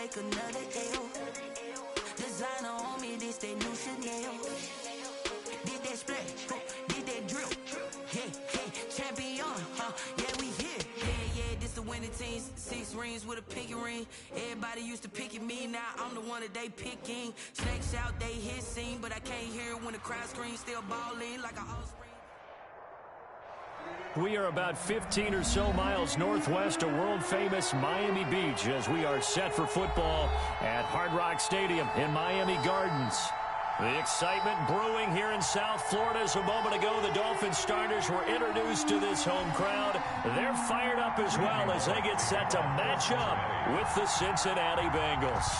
take another L. Designer on me, this that new Chanel. Did that splash, did that drip. Yeah, champion, yeah, we here. Yeah, this the winning teams. 6 rings with a pinky ring. Everybody used to picking me, now I'm the one that they picking. Snakes out, they hissing, but I can't hear it when the crowd screams. Still balling like a offspring. We are about 15 or so miles northwest of world-famous Miami Beach as we are set for football at Hard Rock Stadium in Miami Gardens. The excitement brewing here in South Florida as a moment ago the Dolphins starters were introduced to this home crowd. They're fired up as well as they get set to match up with the Cincinnati Bengals.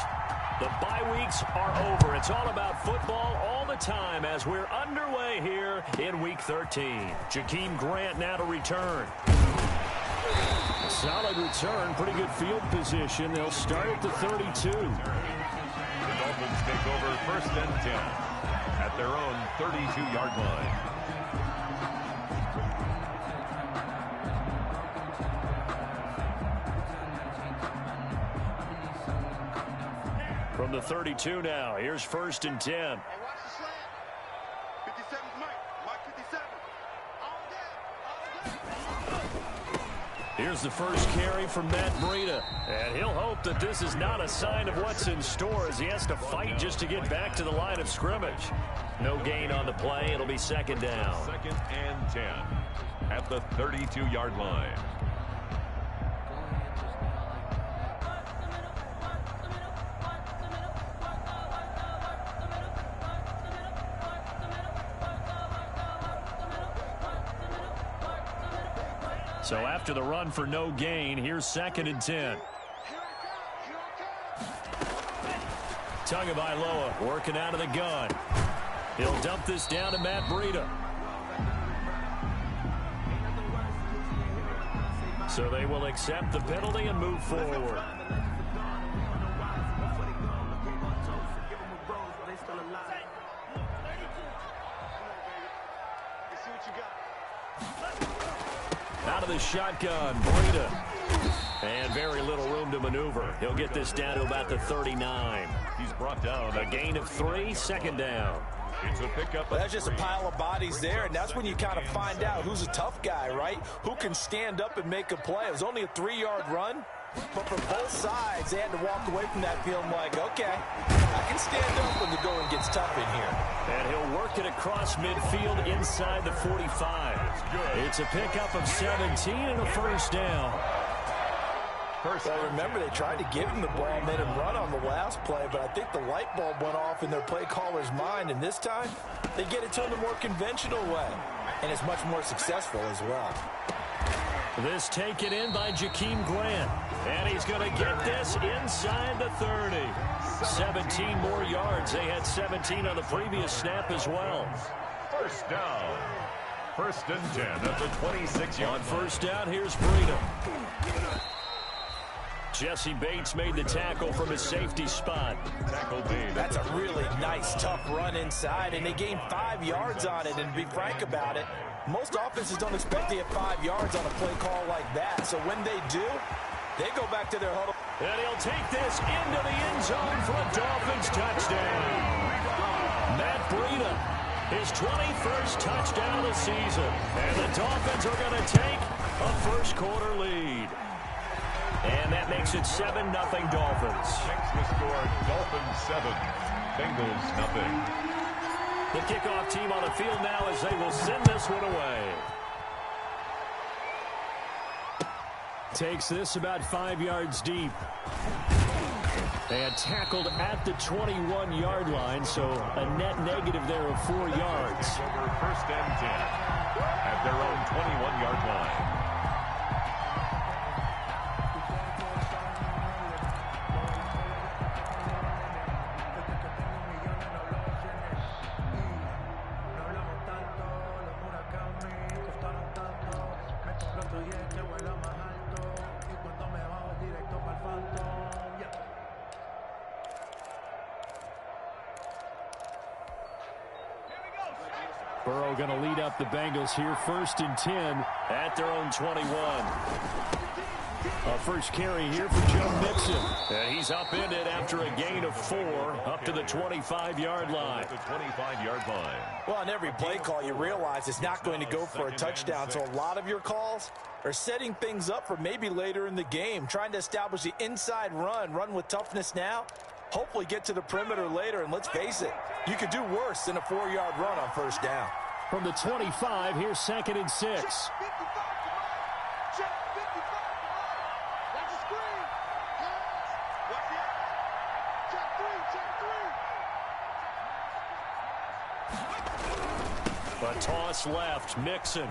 The bye weeks are over. It's all about football all the time as we're underway here in Week 13. Jakeem Grant now to return. Solid return, pretty good field position. They'll start at the 32. The Dolphins take over 1st and 10 at their own 32-yard line. From the 32 now, here's 1st and 10. Hey, watch the slant. 57's Mike. Mike 57. All day. Here's the first carry from Matt Breida. And he'll hope that this is not a sign of what's in store as he has to fight just to get back to the line of scrimmage. No gain on the play. It'll be 2nd down. 2nd and 10 at the 32-yard line. So after the run for no gain, here's 2nd and 10. Tagovailoa working out of the gun. He'll dump this down to Matt Breida. So they will accept the penalty and move forward. Out of the shotgun, Breida. And very little room to maneuver. He'll get this down to about the 39. He's brought down. A gain of 3, 2nd down. It's a pickup. Well, that's just a pile of bodies there, and that's when you kind of find out who's a tough guy, right? Who can stand up and make a play. It was only a 3-yard run, but for both sides, they had to walk away from that feeling like, okay, I can stand up when the going gets tough in here. And he'll work it across midfield inside the 45. It's a pickup of 17 and a 1st down. Well, remember, they tried to give him the ball and made him run on the last play, but I think the light bulb went off in their play caller's mind, and this time, they get it to him the more conventional way, and it's much more successful as well. This taken in by Jakeem Grant, and he's going to get this inside the 30. 17 more yards. They had 17 on the previous snap as well. 1st down. 1st and 10 at the 26-yard line. On 1st down, here's Breida. Jesse Bates made the tackle from his safety spot. Tackle D. That's a really nice, tough run inside, and they gained 5 yards on it. And to be frank about it, most offenses don't expect to get 5 yards on a play call like that. So when they do, they go back to their huddle. And he'll take this into the end zone for a Dolphins touchdown. Matt Breida, his 21st touchdown of the season. And the Dolphins are going to take a 1st quarter lead. And that makes it 7-0 Dolphins. Next the score, Dolphins 7, Bengals 0. The kickoff team on the field now as they will send this one away. Takes this about 5 yards deep. And tackled at the 21-yard line, so a net negative there of 4 yards. Over 1st and 10 at their own 21-yard line. Burrow going to lead up the Bengals here, 1st and 10 at their own 21. A first carry here for Joe Mixon. And he's upended after a gain of 4 up to the 25-yard line. The 25-yard line. Well, on every play call, you realize it's not going to go for a touchdown. So a lot of your calls are setting things up for maybe later in the game, trying to establish the inside run with toughness now, hopefully get to the perimeter later. And let's face it, you could do worse than a 4-yard run on first down. From the 25, here's 2nd and 6. A toss left, Mixon.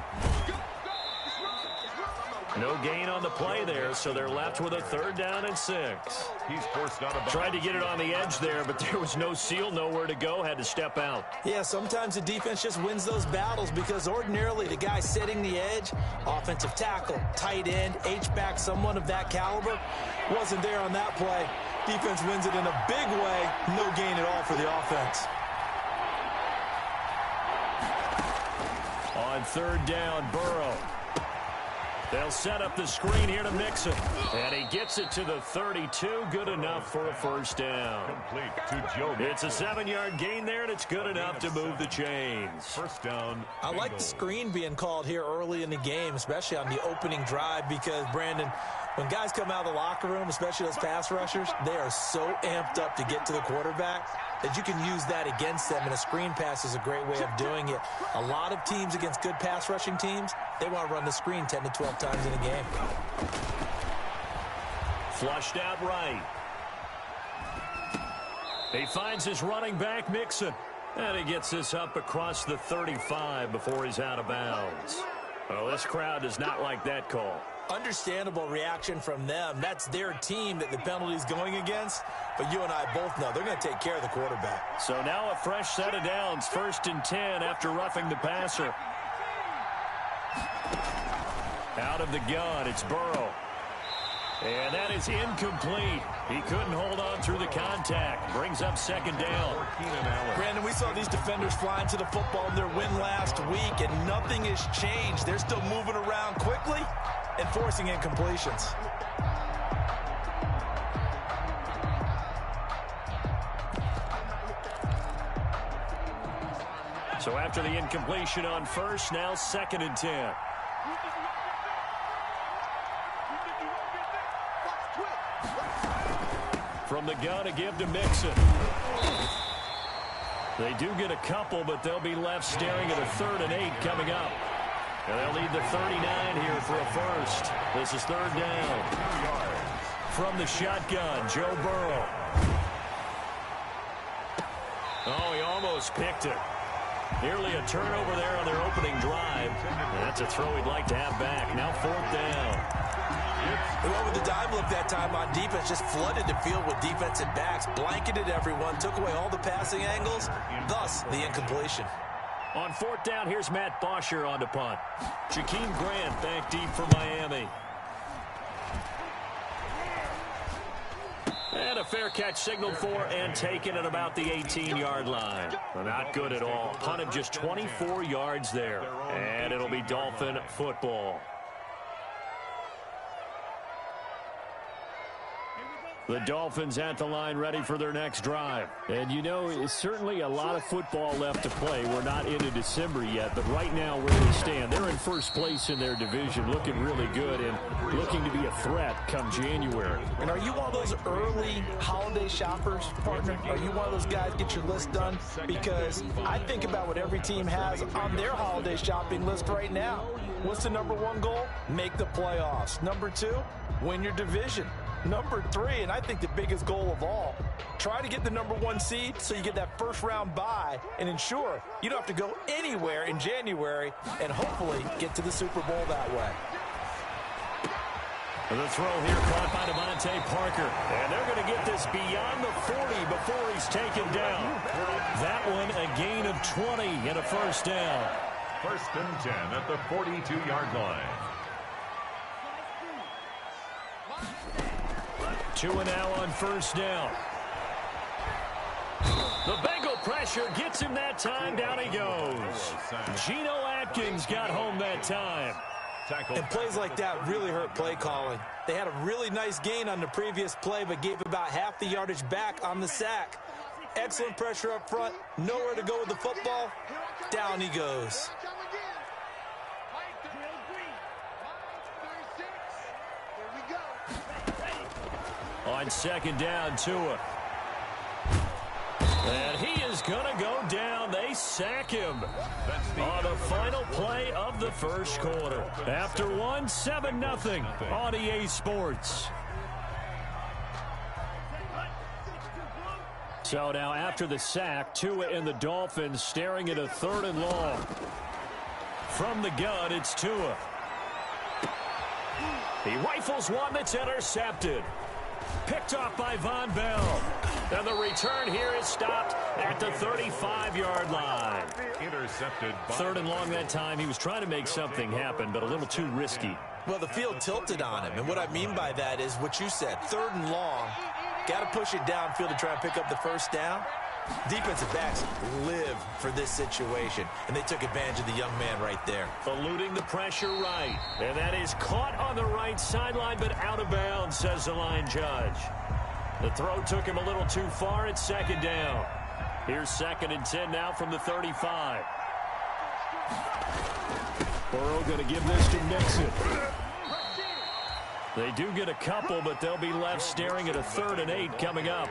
No gain on the play there, so they're left with a 3rd down and 6. He's forced out of bounds. Tried to get it on the edge there, but there was no seal, nowhere to go, had to step out. Yeah, sometimes the defense just wins those battles because ordinarily the guy setting the edge, offensive tackle, tight end, H-back, someone of that caliber, wasn't there on that play. Defense wins it in a big way, no gain at all for the offense. On 3rd down, Burrow. They'll set up the screen here to Mixon. And he gets it to the 32. Good enough for a first down. Complete to Joe Mixon. It's a 7-yard gain there, and it's good enough to move the chains. First down. I like the screen being called here early in the game, especially on the opening drive, because, Brandon, when guys come out of the locker room, especially those pass rushers, they are so amped up to get to the quarterback that you can use that against them, and a screen pass is a great way of doing it. A lot of teams against good pass rushing teams, they want to run the screen 10 to 12 times in a game. Flushed out right. He finds his running back, Mixon. And he gets this up across the 35 before he's out of bounds. Well, this crowd does not like that call. Understandable reaction from them. That's their team that the penalty's going against. But you and I both know they're going to take care of the quarterback. So now a fresh set of downs. 1st and 10 after roughing the passer. Out of the gun, it's Burrow. And that is incomplete. He couldn't hold on through the contact. Brings up 2nd down. Brandon, we saw these defenders flying to the football in their win last week, and nothing has changed. They're still moving around quickly and forcing incompletions. So after the incompletion on 1st, now 2nd and 10. From the gun, a give to Mixon. They do get a couple, but they'll be left staring at a 3rd and 8 coming up. And they'll need the 39 here for a first. This is 3rd down. From the shotgun, Joe Burrow. Oh, he almost picked it. Nearly a turnover there on their opening drive. And that's a throw he'd like to have back. Now 4th down. They went with the dime look that time on defense, just flooded the field with defensive backs, blanketed everyone, took away all the passing angles, thus the incompletion. On 4th down, here's Matt Bosher on to punt. Jakeem Grant back deep for Miami. And a fair catch signaled for and taken at about the 18-yard line. Not good at all. Punted just 24 yards there. And it'll be Dolphin football. The Dolphins at the line ready for their next drive. And you know, it's certainly a lot of football left to play. We're not into December yet, but right now where they stand, they're in 1st place in their division, looking really good and looking to be a threat come January. And are you one of those early holiday shoppers, partner? Are you one of those guys get your list done? Because I think about what every team has on their holiday shopping list right now. What's the #1 goal? Make the playoffs. #2, win your division. #3, and I think the biggest goal of all, try to get the #1 seed so you get that 1st round bye and ensure you don't have to go anywhere in January and hopefully get to the Super Bowl that way. The throw here caught by Devontae Parker. And they're going to get this beyond the 40 before he's taken down. That one a gain of 20 and a 1st down. 1st and 10 at the 42-yard line. 2 now on 1st down. The Bengal pressure gets him that time. Down he goes. Geno Atkins got home that time. And plays like that really hurt play calling. They had a really nice gain on the previous play, but gave about half the yardage back on the sack. Excellent pressure up front. Nowhere to go with the football. Down he goes. On second down, Tua. And he is going to go down. They sack him on the final play of the first quarter. After 7-0 on EA Sports. So now after the sack, Tua and the Dolphins staring at a 3rd and long. From the gun, it's Tua. He rifles one that's intercepted. Picked off by Von Bell. And the return here is stopped at the 35-yard line. Intercepted. 3rd and long that time. He was trying to make something happen, but a little too risky. Well, the field tilted on him. And what I mean by that is what you said. 3rd and long. Got to push it downfield to try and pick up the first down. Defensive backs live for this situation, and they took advantage of the young man right there. Eluding the pressure right. And that is caught on the right sideline, but out of bounds, says the line judge. The throw took him a little too far. It's 2nd down. Here's 2nd and 10 now from the 35. Burrow going to give this to Nixon. They do get a couple, but they'll be left staring at a 3rd and 8 coming up.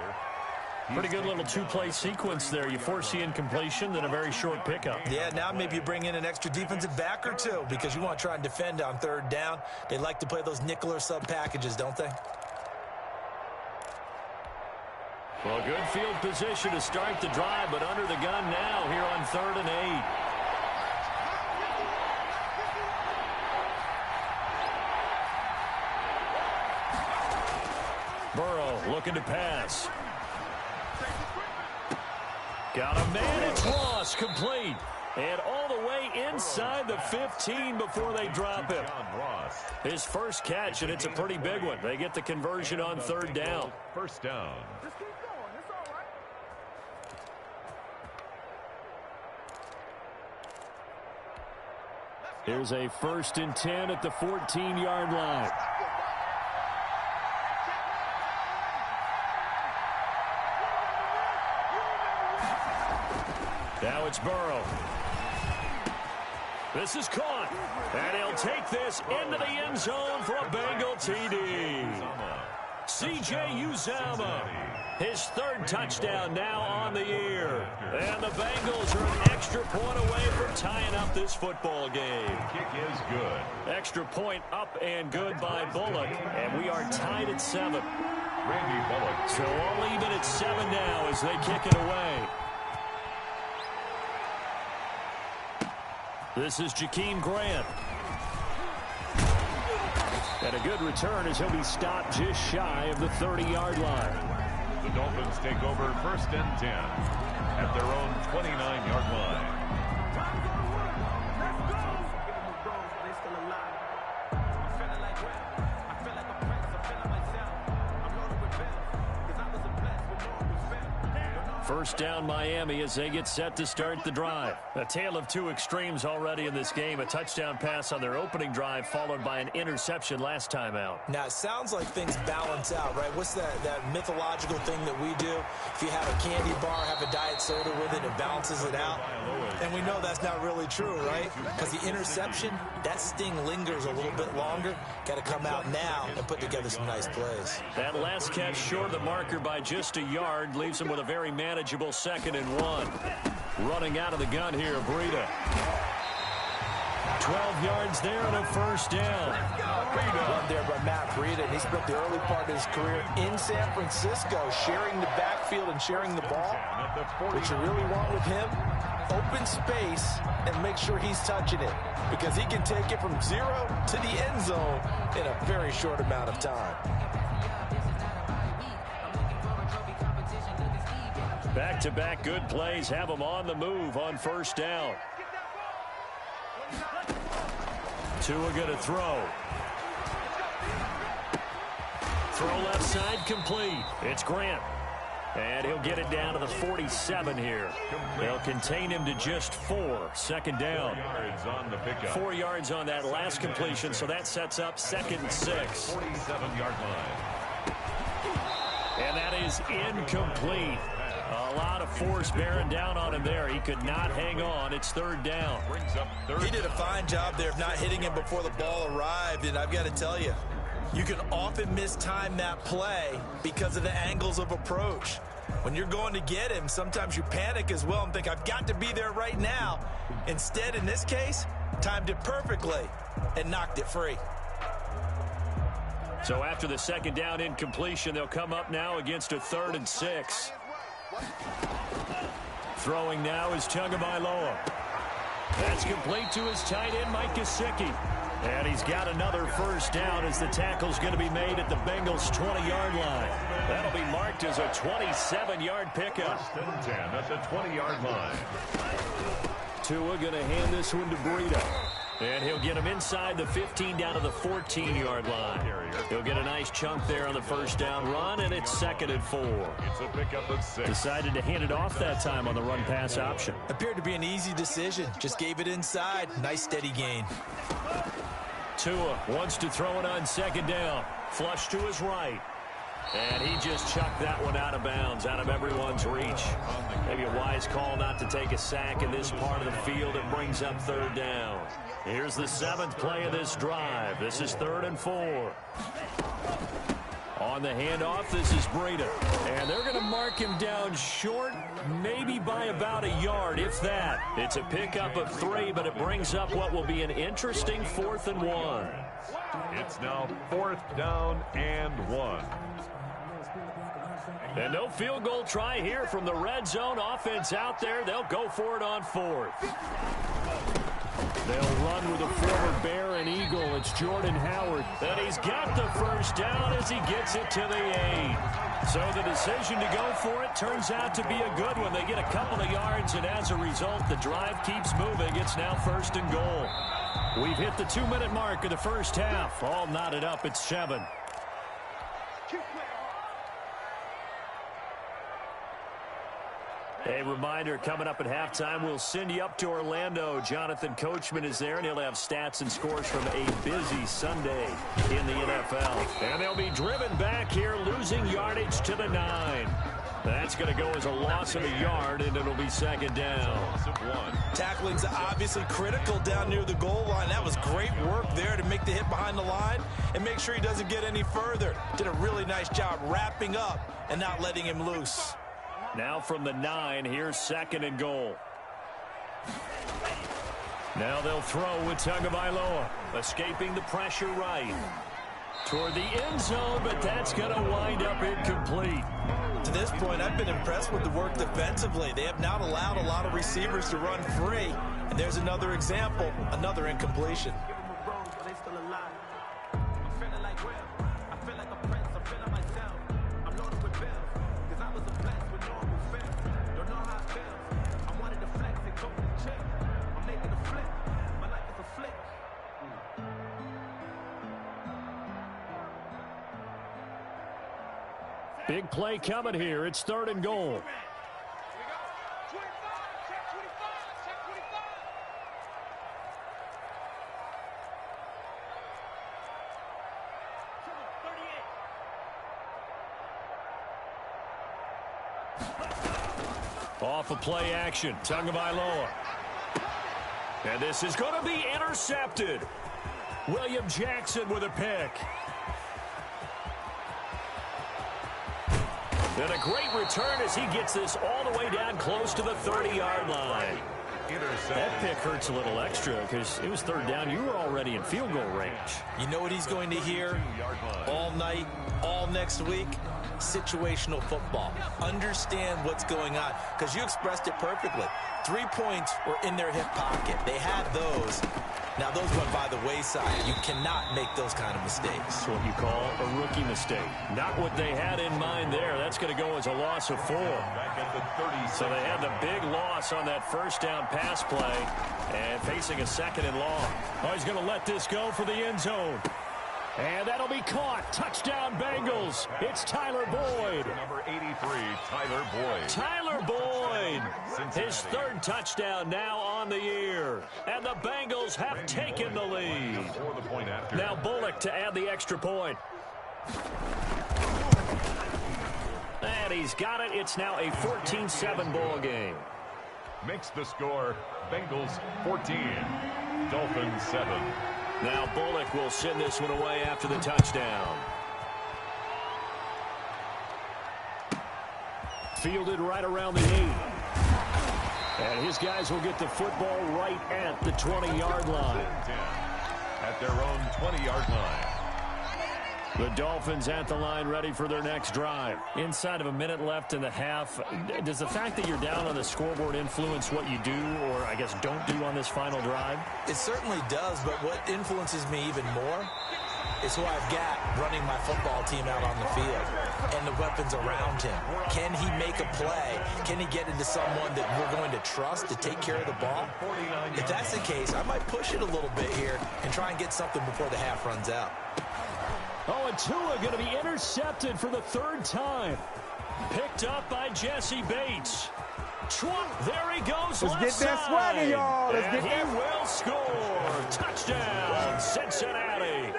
Pretty good little 2-play sequence there. You force the incompletion, then a very short pickup. Yeah, now maybe you bring in an extra defensive back or two because you want to try and defend on 3rd down. They like to play those nickel or sub packages, don't they? Well, good field position to start the drive, but under the gun now here on 3rd and 8. Burrow looking to pass. Got a man, it's lost, complete. And all the way inside the 15 before they drop him. His first catch, and it's a pretty big one. They get the conversion on 3rd down. First down. Here's a 1st and 10 at the 14-yard line. Now it's Burrow. This is caught. And he'll take this into the end zone for a Bengal TD. C.J. Uzomah, his 3rd touchdown now on the year. And the Bengals are an extra point away from tying up this football game. Kick is good. Extra point up and good by Bullock. And we are tied at 7. Randy Bullock. So all even at 7 now as they kick it away. This is Jakeem Grant. And a good return as he'll be stopped just shy of the 30-yard line. The Dolphins take over 1st and 10 at their own 29-yard line. First down Miami as they get set to start the drive. A tale of 2 extremes already in this game. A touchdown pass on their opening drive followed by an interception last time out. Now, it sounds like things balance out, right? What's that mythological thing that we do? If you have a candy bar, have a diet soda with it, it balances it out. And we know that's not really true, right? Because the interception, that sting lingers a little bit longer. Got to come out now and put together some nice plays. That last catch short of the marker by just a yard leaves him with a very manageable 2nd and 1. Running out of the gun here, Breida. 12 yards there and a 1st down. Run there by Matt Breida, and he spent the early part of his career in San Francisco, sharing the backfield and sharing the ball. What you really want with him, open space and make sure he's touching it, because he can take it from 0 to the end zone in a very short amount of time. Back-to-back good plays have them on the move on 1st down. Tua going to throw. Throw left side complete. It's Grant. And he'll get it down to the 47 here. They'll contain him to just 4. Second down. 4 yards on the pickup. 4 yards on that last completion, so that sets up 2nd and 6. 47-yard line. And that is incomplete. A lot of force bearing down on him there. He could not hang on. It's 3rd down. Brings up 3rd. He did a fine job there of not hitting him before the ball arrived, and I've got to tell you, you can often mistime that play because of the angles of approach. When you're going to get him, sometimes you panic as well and think, I've got to be there right now. Instead, in this case, timed it perfectly and knocked it free. So after the 2nd down incompletion, they'll come up now against a 3rd and 6. Throwing now is Tagovailoa. That's complete to his tight end, Mike Gesicki. And he's got another 1st down as the tackle's going to be made at the Bengals' 20-yard line. That'll be marked as a 27-yard pickup. 1st and 10 at the 20-yard line. Tua going to hand this one to Breida. And he'll get him inside the 15 down to the 14-yard line. He'll get a nice chunk there on the 1st down run, and it's 2nd and 4. It's a pickup of 6. Decided to hand it off that time on the run-pass option. Appeared to be an easy decision. Just gave it inside. Nice steady gain. Tua wants to throw it on 2nd down. Flush to his right. And he just chucked that one out of bounds, out of everyone's reach. Maybe a wise call not to take a sack in this part of the field. It brings up 3rd down. Here's the 7th play of this drive. This is 3rd and 4. On the handoff, this is Breida. And they're going to mark him down short, maybe by about a yard, if that. It's a pickup of 3, but it brings up what will be an interesting 4th and 1. It's now 4th down and 1. And no field goal try here from the red zone. Offense out there. They'll go for it on 4th. They'll run with a former Bear and Eagle. It's Jordan Howard. And he's got the 1st down as he gets it to the 8. So the decision to go for it turns out to be a good one. They get a couple of yards, and as a result, the drive keeps moving. It's now 1st and goal. We've hit the 2-minute mark of the 1st half. All knotted up at 7. A reminder, coming up at halftime, we'll send you up to Orlando. Jonathan Coachman is there, and he'll have stats and scores from a busy Sunday in the NFL. And they'll be driven back here, losing yardage to the 9. That's going to go as a loss of a yard, and it'll be 2nd down. Tackling's obviously critical down near the goal line. That was great work there to make the hit behind the line and make sure he doesn't get any further. Did a really nice job wrapping up and not letting him loose. Now from the 9, here's 2nd and goal. Now they'll throw with Tagovailoa, escaping the pressure right. Toward the end zone, but that's going to wind up incomplete. To this point, I've been impressed with the work defensively. They have not allowed a lot of receivers to run free. And there's another example, another incompletion. Big play coming here. It's 3rd and goal. Off of play action, Tagovailoa. And this is going to be intercepted. William Jackson with a pick. And a great return as he gets this all the way down close to the 30-yard line. That pick hurts a little extra because it was 3rd down. You were already in field goal range. You know what he's going to hear all night, all next week? Situational football. Understand what's going on, because you expressed it perfectly. 3 points were in their hip pocket. They had those. Now, those went by the wayside. You cannot make those kind of mistakes. That's what you call a rookie mistake. Not what they had in mind there. That's going to go as a loss of 4. So they had the big loss on that 1st down pass play and facing a 2nd and long. Oh, he's going to let this go for the end zone. And that'll be caught. Touchdown, Bengals. It's Tyler Boyd. Number 83, Tyler Boyd. Tyler Boyd. His third touchdown now on the year. And the Bengals have taken the lead. Now Bullock to add the extra point. And he's got it. It's now a 14-7 ball game. Makes the score Bengals 14, Dolphins 7. Now Bullock will send this one away after the touchdown. Fielded right around the 8. And his guys will get the football right at the 20-yard line. At their own 20-yard line. The Dolphins at the line, ready for their next drive. Inside of a minute left in the half, does the fact that you're down on the scoreboard influence what you do, or I guess don't do on this final drive? It certainly does, but what influences me even more is who I've got running my football team out on the field and the weapons around him. Can he make a play? Can he get into someone that we're going to trust to take care of the ball? If that's the case, I might push it a little bit here and try and get something before the half runs out. Oh, and Tua going to be intercepted for the third time. Picked up by Jesse Bates. There he goes. Let's get that swagger, y'all. Let's get that. He will score. Touchdown, Cincinnati.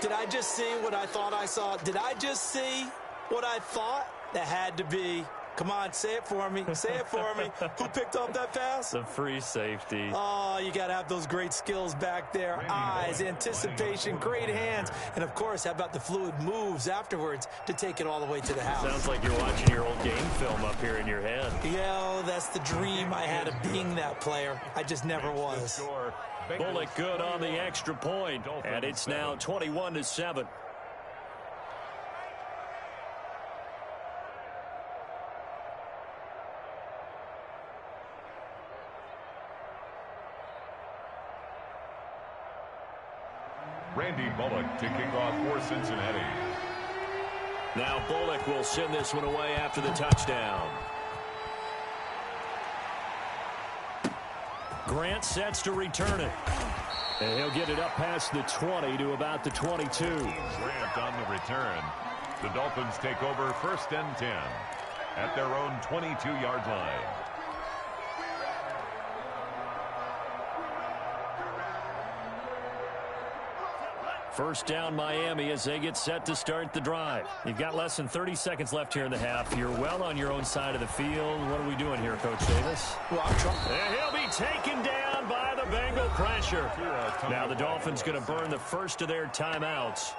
Did I just see what I thought I saw? Did I just see what I thought? That had to be. Come on, say it for me. Say it for me. Who picked up that pass? The free safety. Oh, you got to have those great skills back there. Eyes, anticipation, great hands. And, of course, how about the fluid moves afterwards to take it all the way to the house? Sounds like you're watching your old game film up here in your head. Yeah, that's the dream I had of being that player. I just never was. Bullock good on the extra point, and it's now 21-7. Randy Bullock to kick off for Cincinnati. Now Bullock will send this one away after the touchdown. Grant sets to return it. And he'll get it up past the 20 to about the 22. Grant on the return. The Dolphins take over 1st and 10 at their own 22-yard line. First down Miami as they get set to start the drive. You've got less than 30 seconds left here in the half. You're well on your own side of the field. What are we doing here, Coach Davis? Well, I'm trying. And he'll be taken down by the Bengal pressure. Now the Dolphins going to burn the first of their timeouts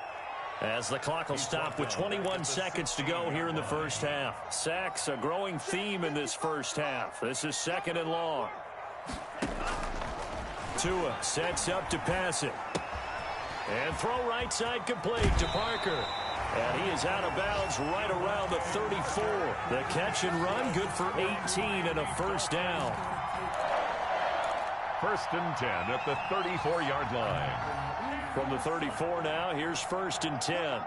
as the clock will stop with 21 seconds to go here in the first half. Sacks, a growing theme in this first half. This is 2nd and long. Tua sets up to pass it. And throw right side complete to Parker. And he is out of bounds right around the 34. The catch and run good for 18 and a first down. 1st and 10 at the 34-yard line. From the 34 now, here's 1st and 10.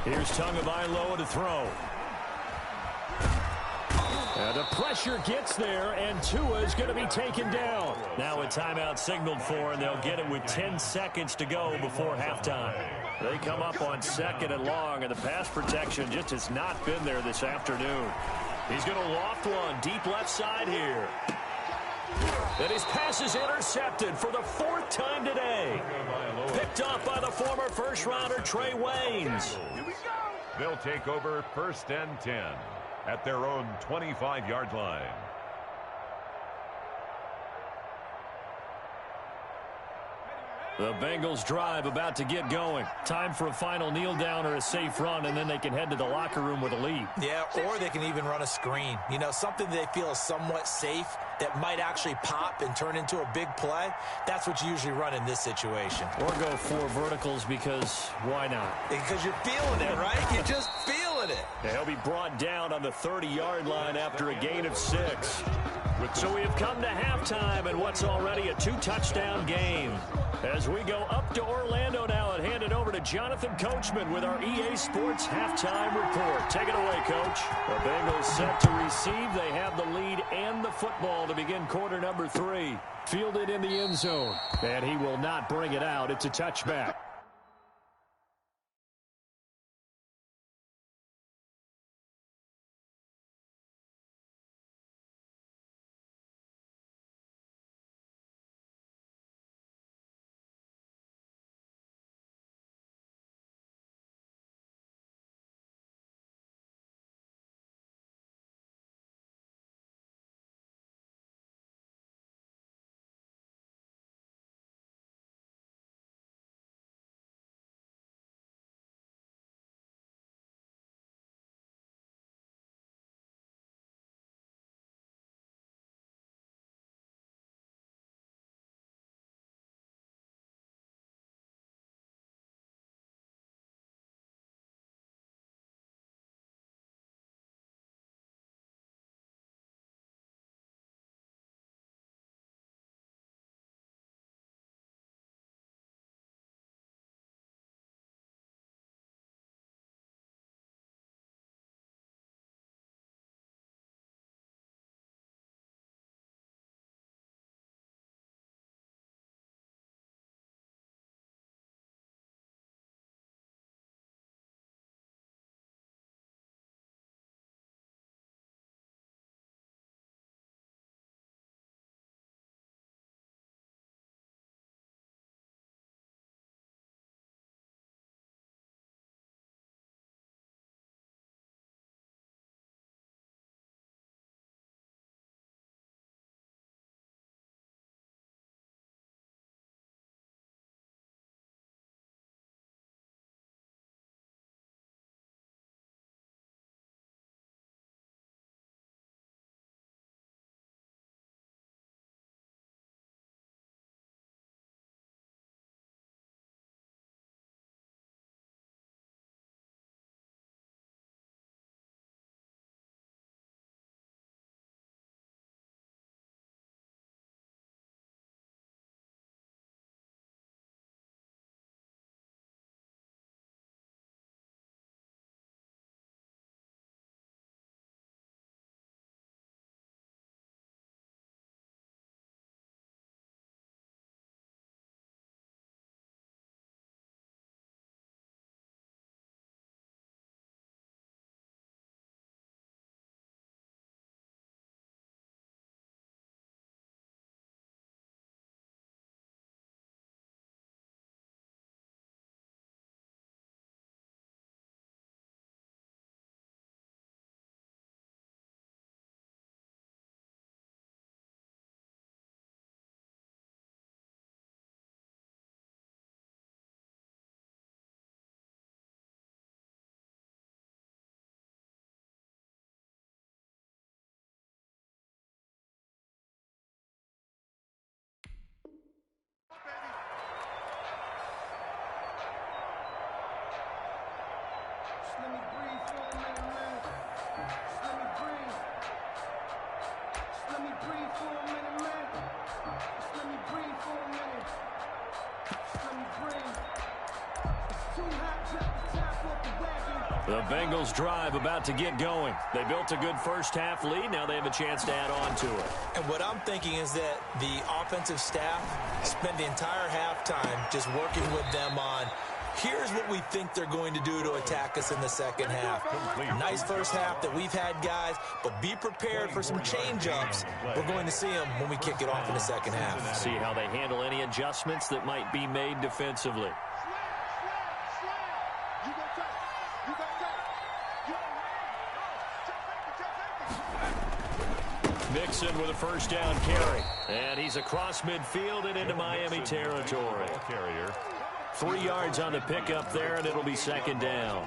Here's Tagovailoa to throw. And the pressure gets there, and Tua is going to be taken down. Now a timeout signaled for, and they'll get it with 10 seconds to go before halftime. They come up on 2nd and long, and the pass protection just has not been there this afternoon. He's going to loft one deep left side here. And his pass is intercepted for the 4th time today. Picked off by the former first-rounder Trey Waynes. They'll take over 1st and 10 at their own 25-yard line. The Bengals drive about to get going. Time for a final kneel down or a safe run, and then they can head to the locker room with a lead. Yeah, or they can even run a screen. You know, something they feel is somewhat safe that might actually pop and turn into a big play. That's what you usually run in this situation. Or go 4 verticals because why not? Because you're feeling it, right? You just feel feeling it. He'll be brought down on the 30-yard line after a gain of 6. So we have come to halftime in what's already a 2-touchdown game. As we go up to Orlando now and hand it over to Jonathan Coachman with our EA Sports halftime report. Take it away, Coach. The Bengals set to receive. They have the lead and the football to begin quarter number 3. Fielded in the end zone. And he will not bring it out. It's a touchback. The Bengals drive about to get going. They built a good first-half lead. Now they have a chance to add on to it. And what I'm thinking is that the offensive staff spent the entire halftime just working with them on, here's what we think they're going to do to attack us in the second half. Nice first half that we've had, guys, but be prepared for some change-ups. We're going to see them when we kick it off in the second half. See how they handle any adjustments that might be made defensively. Mixon with a first down carry. And he's across midfield and into Miami territory. 3 yards on the pickup there, and it'll be second down.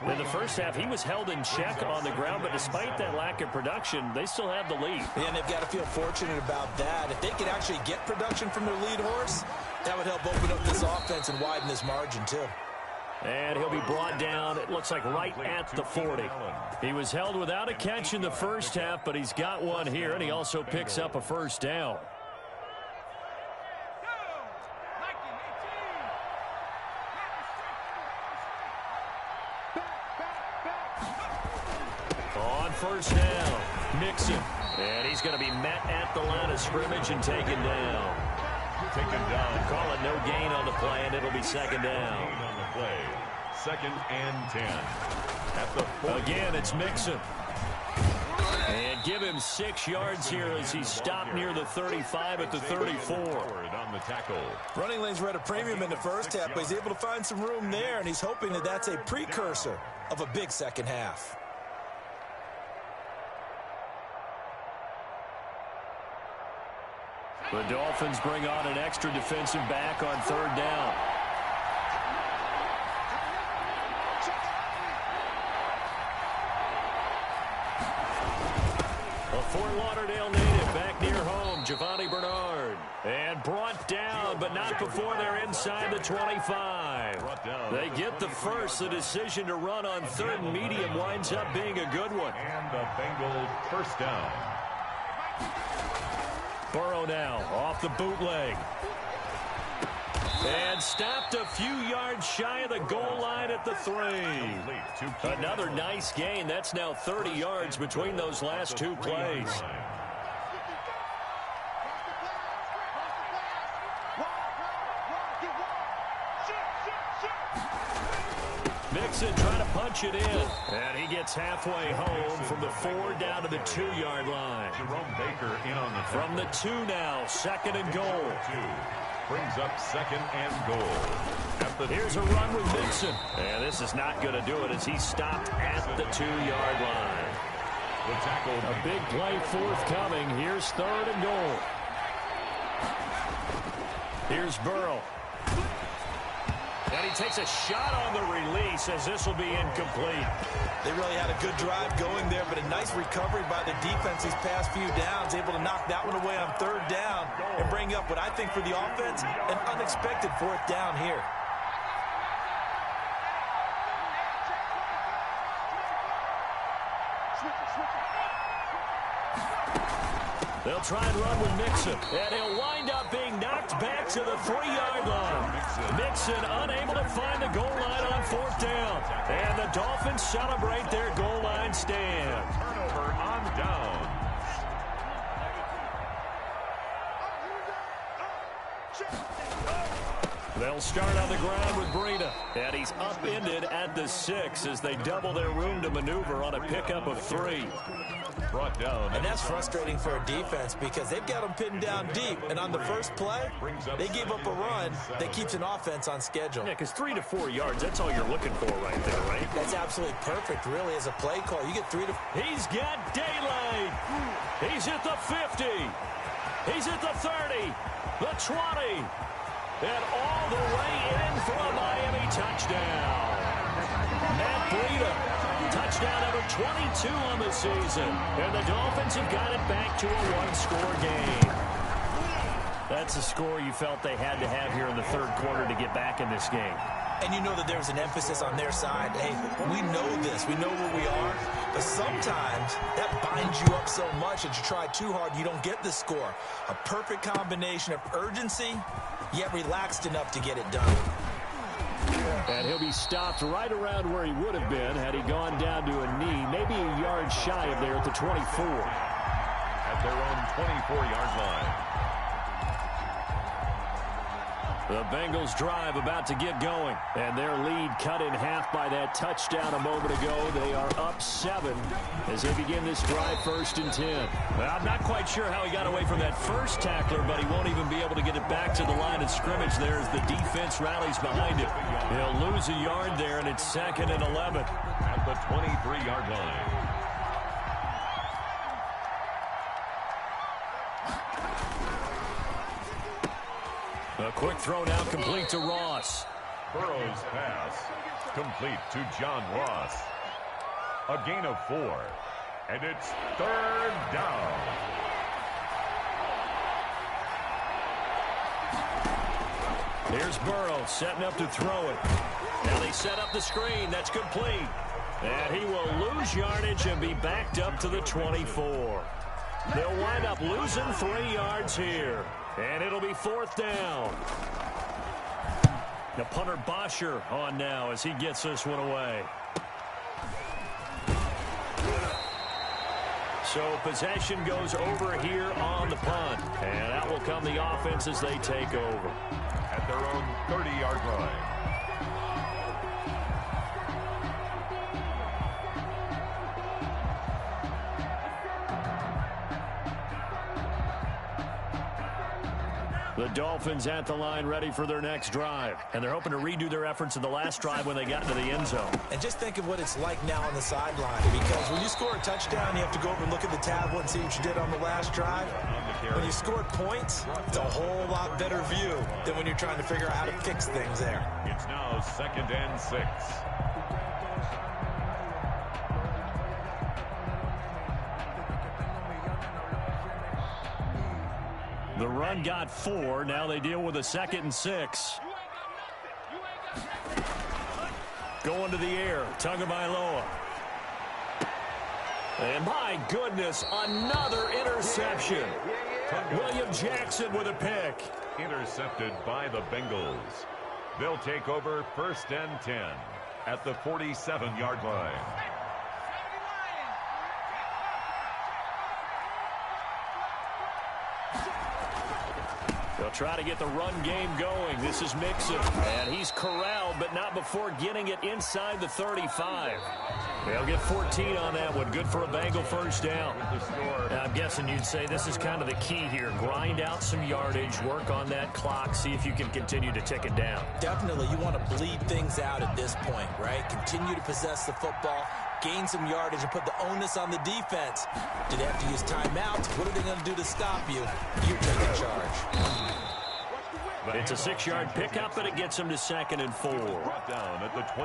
In the first half, he was held in check on the ground, but despite that lack of production, they still have the lead. Yeah, and they've got to feel fortunate about that. If they could actually get production from their lead horse, that would help open up this offense and widen this margin, too. And he'll be brought down, it looks like right at the 40. He was held without a catch in the first half, but he's got one here, and he also picks up a first down. On first down, Mixon. And he's going to be met at the line of scrimmage and taken down. Call it no gain on the play, and it'll be second down. On the play. Second and 10. At the 40. Again, it's Mixon. And give him 6 yards here as he's stopped near the 35 at the 34. On the tackle. Running lanes were at a premium in the first half, but he's able to find some room there, and he's hoping that that's a precursor of a big second half. The Dolphins bring on an extra defensive back on third down. A Fort Lauderdale native back near home, Giovanni Bernard. And brought down, but not before they're inside the 25. They get the first. The decision to run on third and medium winds up being a good one. And the Bengals first down. Burrow now off the bootleg. And stopped a few yards shy of the goal line at the 3. Another nice gain. That's now 30 yards between those last 2 plays. Mixon trying to punch it in. And he gets halfway home from the 4 down to the 2-yard line. Jerome Baker in on the From the 2 now, second and goal. 2. Brings up second and goal. Here's a run with Mixon. And this is not going to do it as he's stopped at the 2-yard line. The tackle. A big play forthcoming. Here's third and goal. Here's Burrow. And he takes a shot on the release as this will be incomplete. They really had a good drive going there, but a nice recovery by the defense these past few downs, able to knock that one away on third down and bring up what I think for the offense, an unexpected fourth down here. They'll try and run with Mixon, and he'll wind up being knocked back to the 3-yard line. Mixon unable to find the goal line on fourth down. And the Dolphins celebrate their goal line stand. Turnover on down. They'll start on the ground with Breida. And he's upended at the 6 as they double their room to maneuver on a pickup of 3. Brought down. And that's frustrating for a defense because they've got them pinned down deep. And on the first play, they gave up a run that keeps an offense on schedule. Yeah, because 3 to 4 yards, that's all you're looking for right there, right? That's absolutely perfect, really, as a play call. You get 3 to... He's got daylight. He's at the 50. He's at the 30. The 20. And all the way in for a Miami touchdown. Matt Breida. Touchdown number 22 on the season. And the Dolphins have got it back to a one-score game. That's a score you felt they had to have here in the third quarter to get back in this game. And you know that there's an emphasis on their side. Hey, we know this. We know where we are. But sometimes that binds you up so much that you try too hard, you don't get the score. A perfect combination of urgency, yet relaxed enough to get it done. And he'll be stopped right around where he would have been had he gone down to a knee, maybe a yard shy of there at the 24. At their own 24-yard line. The Bengals drive about to get going, and their lead cut in half by that touchdown a moment ago. They are up 7 as they begin this drive, 1st and 10. Well, I'm not quite sure how he got away from that first tackler, but he won't even be able to get it back to the line of scrimmage there as the defense rallies behind him. He'll lose a yard there, and it's 2nd and 11. At the 23-yard line. A quick throw now complete to Ross. Burrow's pass complete to John Ross. A gain of 4. And it's 3rd down. Here's Burrow setting up to throw it. Now they set up the screen. That's complete. And he will lose yardage and be backed up to the 24. They'll wind up losing 3 yards here. And it'll be 4th down. The punter Bosher on now as he gets this one away. So possession goes over here on the punt. And out will come the offense as they take over. At their own 30-yard line. The Dolphins at the line ready for their next drive. And they're hoping to redo their efforts in the last drive when they got into the end zone. And just think of what it's like now on the sideline. Because when you score a touchdown, you have to go over and look at the tablet and see what you did on the last drive. When you scored points, it's a whole lot better view than when you're trying to figure out how to fix things there. It's now 2nd and 6. The run got 4. Now they deal with a 2nd and 6. Going to the air. Tagovailoa. And my goodness, another interception. William Jackson with a pick. Intercepted by the Bengals. They'll take over 1st and 10 at the 47-yard line. They'll try to get the run game going. This is Mixon. And he's corralled, but not before getting it inside the 35. They'll get 14 on that one. Good for a Bengal 1st down. Now, I'm guessing you'd say this is kind of the key here. Grind out some yardage, work on that clock, see if you can continue to tick it down. Definitely, you want to bleed things out at this point, right? Continue to possess the football, gain some yardage, and put the onus on the defense. Do they have to use timeouts? What are they going to do to stop you? You're taking charge. It's a 6-yard pickup, but it gets them to 2nd and 4.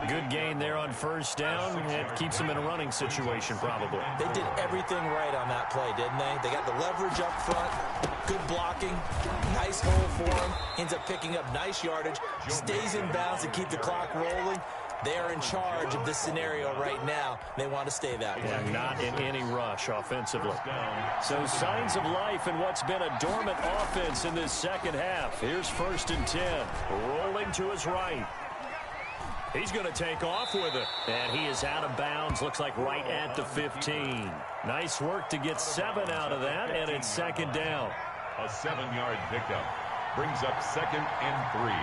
Good gain there on 1st down. It keeps them in a running situation, probably. They did everything right on that play, didn't they? They got the leverage up front, good blocking, nice hole for him, ends up picking up nice yardage, stays in bounds to keep the clock rolling. They are in charge of this scenario right now. They want to stay that way. Yeah, not in any rush offensively. So signs of life in what's been a dormant offense in this 2nd half. Here's 1st and 10. Rolling to his right. He's going to take off with it. And he is out of bounds. Looks like right at the 15. Nice work to get 7 out of that. And it's 2nd down. A 7-yard pickup brings up 2nd and 3.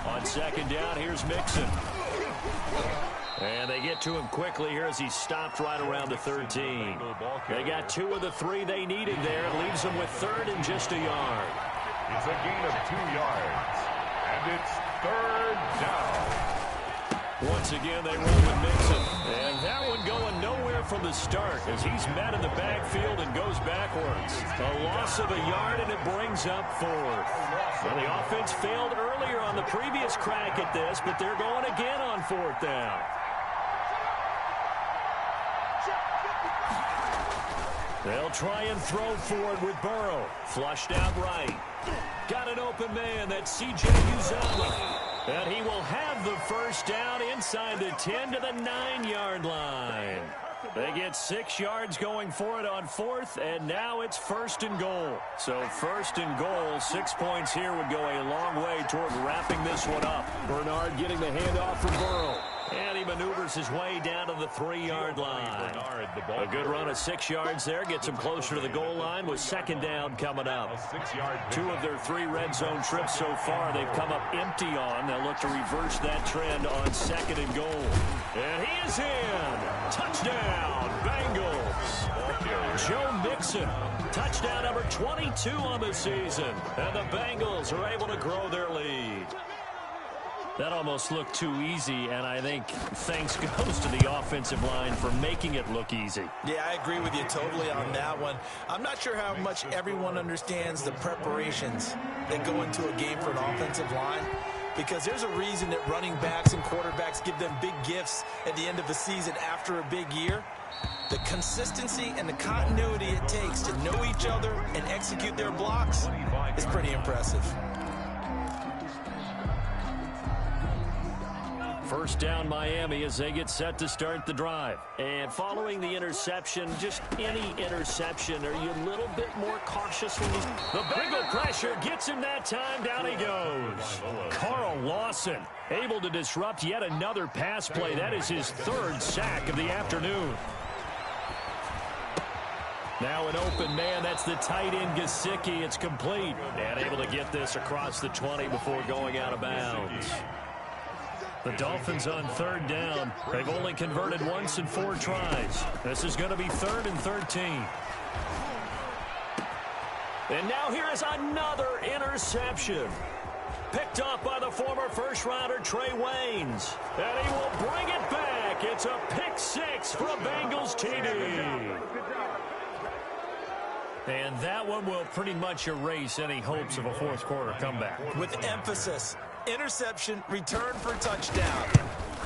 On 2nd down, here's Mixon. And they get to him quickly here as he stopped right around the 13. They got 2 of the 3 they needed there. It leaves them with 3rd and just a yard. It's a gain of 2 yards. And it's 3rd down. Once again, they run with Mixon. And that one going nowhere from the start as he's met in the backfield and goes backwards. A loss of a yard, and it brings up 4th. Well, the offense failed earlier on the previous crack at this, but they're going again on 4th down. They'll try and throw for it with Burrow. Flushed out right. Got an open man. That's C.J. Uzomah. And he will have the 1st down inside the 10 to the 9-yard line. They get 6 yards going for it on 4th, and now it's 1st and goal. So 1st and goal, 6 points here would go a long way toward wrapping this one up. Bernard getting the handoff from Burrow. And he maneuvers his way down to the 3-yard line. A good run of 6 yards there. Gets him closer to the goal line with 2nd down coming up. 2 of their 3 red zone trips so far they've come up empty on. They'll look to reverse that trend on 2nd and goal. And he is in. Touchdown, Bengals. Joe Mixon. Touchdown number 22 on the season. And the Bengals are able to grow their lead. That almost looked too easy, and I think thanks goes to the offensive line for making it look easy. Yeah, I agree with you totally on that one. I'm not sure how much everyone understands the preparations that go into a game for an offensive line, because there's a reason that running backs and quarterbacks give them big gifts at the end of the season after a big year. The consistency and the continuity it takes to know each other and execute their blocks is pretty impressive. First down Miami as they get set to start the drive. And following the interception, just any interception, are you a little bit more cautious when the Bengal pressure gets him that time? Down he goes. Carl Lawson able to disrupt yet another pass play. That is his third sack of the afternoon. Now an open man, that's the tight end Gesicki. It's complete. And able to get this across the 20 before going out of bounds. The Dolphins on third down. They've only converted once in 4 tries. This is going to be 3rd and 13. And now here is another interception. Picked off by the former first-rounder Trey Waynes. And he will bring it back. It's a pick 6 for a Bengals TD. And that one will pretty much erase any hopes of a fourth-quarter comeback. With emphasis, interception, return for touchdown.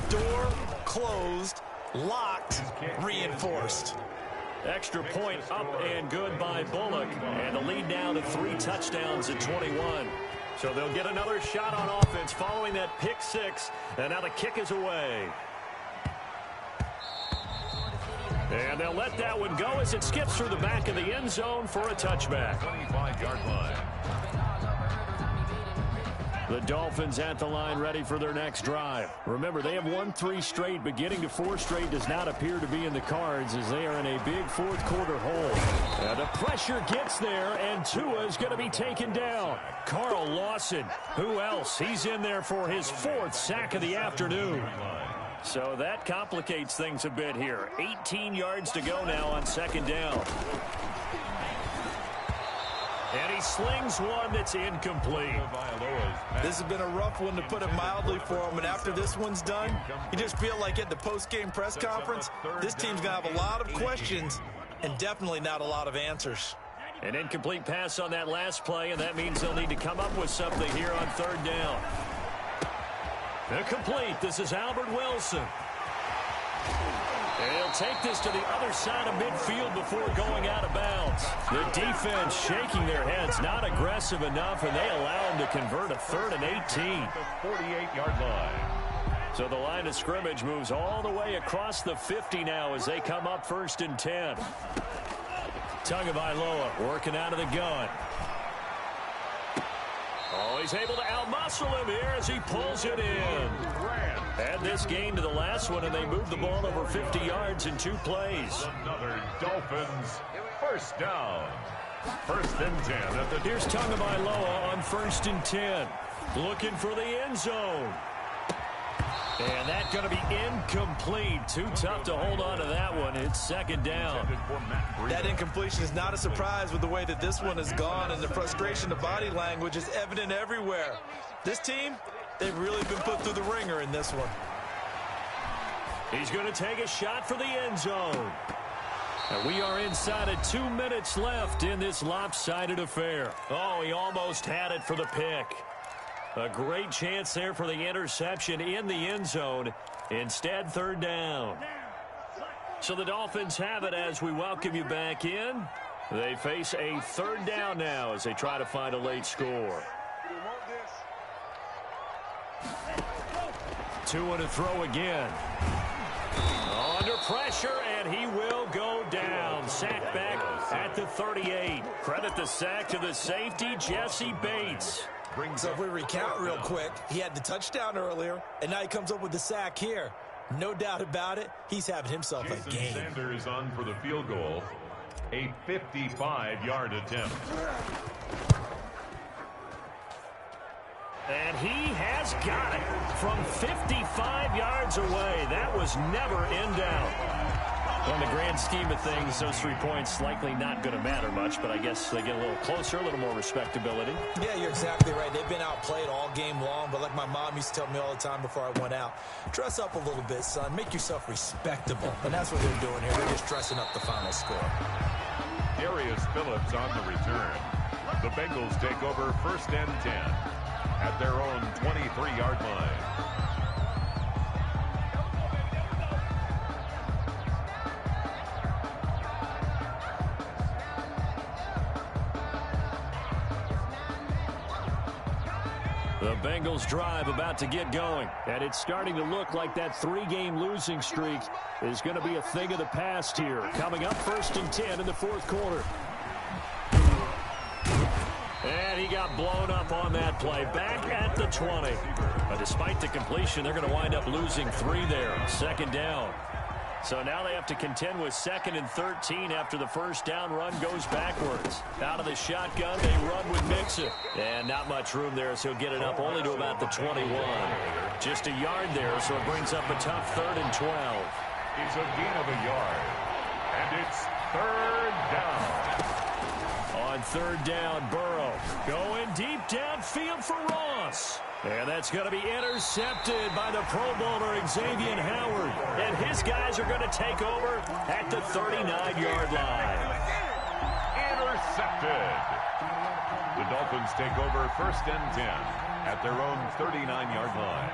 Door closed, locked, reinforced. Extra point up and good by Bullock. And the lead now to 3 touchdowns at 21. So they'll get another shot on offense following that pick 6. And now the kick is away. And they'll let that one go as it skips through the back of the end zone for a touchback. 25-yard line. The Dolphins at the line ready for their next drive. Remember, they have won 3 straight, but getting to 4 straight does not appear to be in the cards as they are in a big fourth-quarter hole. And the pressure gets there, and Tua is going to be taken down. Carl Lawson, who else? He's in there for his 4th sack of the afternoon. So that complicates things a bit here. 18 yards to go now on 2nd down. And he slings one that's incomplete. This has been a rough one, to put it mildly, for him. And after this one's done, you just feel like at the post-game press conference, this team's going to have a lot of questions and definitely not a lot of answers. An incomplete pass on that last play, and that means they'll need to come up with something here on 3rd down. Complete. This is Albert Wilson. And he'll take this to the other side of midfield before going out of bounds. The defense shaking their heads, not aggressive enough, and they allow him to convert a 3rd and 18. 48-yard line. So the line of scrimmage moves all the way across the 50 now as they come up 1st and 10. Tagovailoa working out of the gun. Oh, he's able to outmuscle him here as he pulls it in. Add this game to the last one, and they moved the ball over 50 yards in 2 plays. Another Dolphins first down. 1st and 10 at the... Here's Tagovailoa on 1st and 10. Looking for the end zone. And that's going to be incomplete. Too tough to hold on to that one. It's 2nd down. That incompletion is not a surprise with the way that this one has gone, and the frustration, the body language is evident everywhere. This team, they've really been put through the ringer in this one. He's going to take a shot for the end zone. And we are inside of 2 minutes left in this lopsided affair. Oh, he almost had it for the pick. A great chance there for the interception in the end zone. Instead, 3rd down. So the Dolphins have it as we welcome you back in. They face a 3rd down now as they try to find a late score. Tua to throw again. Under pressure, and he will go down. Sack back at the 38. Credit the sack to the safety, Jesse Bates. So if we recount real quick, he had the touchdown earlier, and now he comes up with the sack here. No doubt about it, he's having himself a game. Sanders on for the field goal. A 55-yard attempt. And he has got it from 55 yards away. That was never in doubt. On the grand scheme of things, those 3 points likely not going to matter much, but I guess they get a little closer, a little more respectability. Yeah, you're exactly right. They've been outplayed all game long, but like my mom used to tell me all the time before I went out, dress up a little bit, son. Make yourself respectable. And that's what they're doing here. They're just dressing up the final score. Darius Phillips on the return. The Bengals take over 1st and 10 at their own 23-yard line. The Bengals drive about to get going, and it's starting to look like that 3-game losing streak is going to be a thing of the past here. Coming up 1st and 10 in the 4th quarter. And he got blown up on that play. Back at the 20. But despite the completion, they're going to wind up losing 3 there. 2nd down. So now they have to contend with 2nd and 13 after the 1st down run goes backwards. Out of the shotgun, they run with Mixon. And not much room there, so he'll get it up only to about the 21. Just a yard there, so it brings up a tough 3rd and 12. It's a gain of a yard. And it's 3rd down. On 3rd down, Burrow going deep downfield for Ross. And that's going to be intercepted by the Pro Bowler Xavier Howard. And his guys are going to take over at the 39-yard line. Intercepted. The Dolphins take over 1st and 10 at their own 39-yard line.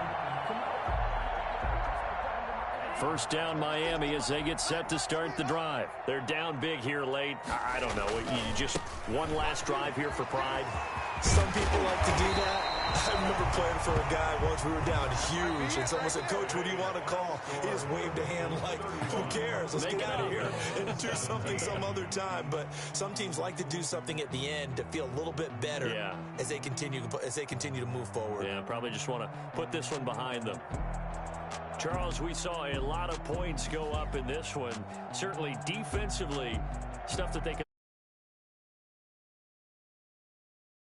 1st down Miami as they get set to start the drive. They're down big here late. I don't know. You just one last drive here for pride. Some people like to do that. I remember playing for a guy once. We were down huge, and someone said, "Coach, what do you want to call?" He just waved a hand like, "Who cares? Let's get out of here and do something some other time." But some teams like to do something at the end to feel a little bit better as they continue to move forward. Yeah, probably just want to put this one behind them. Charles, we saw a lot of points go up in this one. Certainly defensively, stuff that they could